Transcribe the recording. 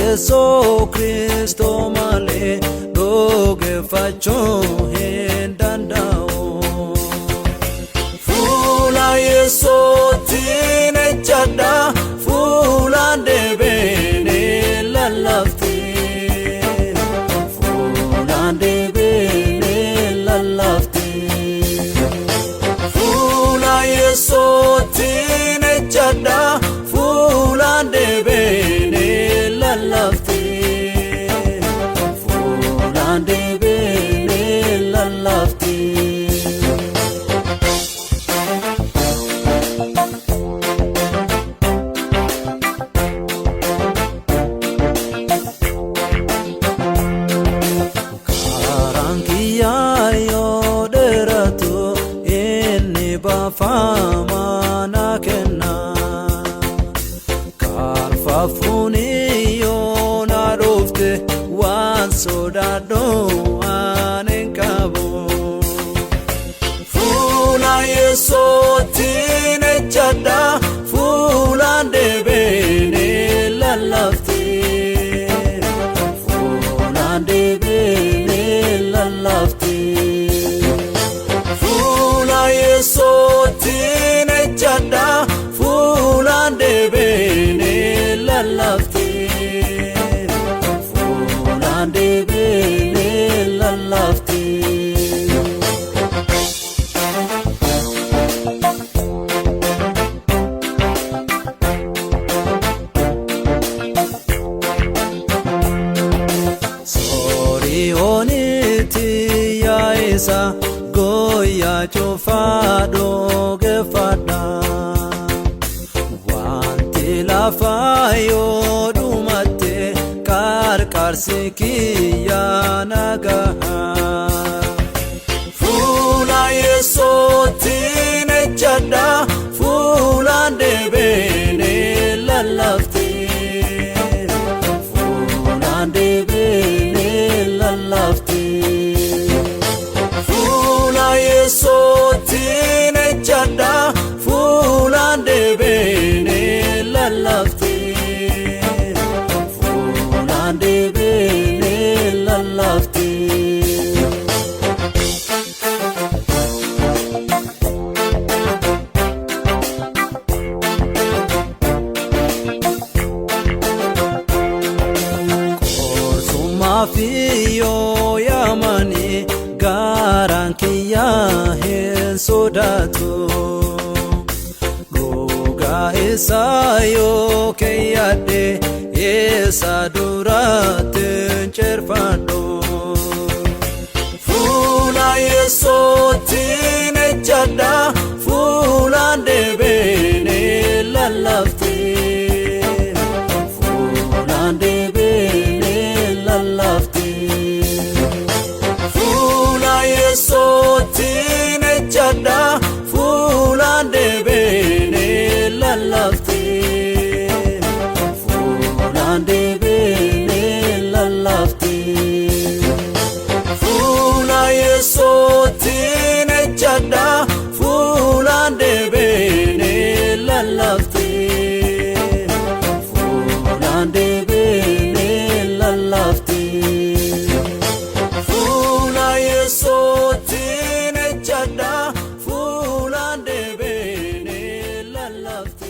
Yesu Kristo male doge facho hendandao Fula Yesu tine chada Fula debene lalafti Fula debene lalafti Fula Yesu tine chada Fula debene lalafti Fula debene lalafti Fama na kenna Karfafuni yo na rufte wan sodado anenkabo Fula Yesu tine chada Fula debene lalafti Fula debene lalafti Fula Yesu tine chada Fula debene lalafti Fula debene lalafti Sori oniti ya isa Goya chofado gefada Wanti lafayo dumate Karkar sikiya nagaha Fula Yesu tine chada Fula debene lalafti Fula debene lalafti Fula Yesu tine chada Fula debene lalafti Fula debene lalafti Korsuma fiyo yamani Garankiya hin sodatu Goga isayo keyade Isa duratin cerfando Fula Yesu tine chada Fula debene lalafti Fula debene lalafti Fula Yesu tine chada Fula debene lalafti Fula debene lalafti Fula Yesu tine chada Fula debene lalafti Fula debene lalafti Fula Yesu tine chada Fula debene lalafti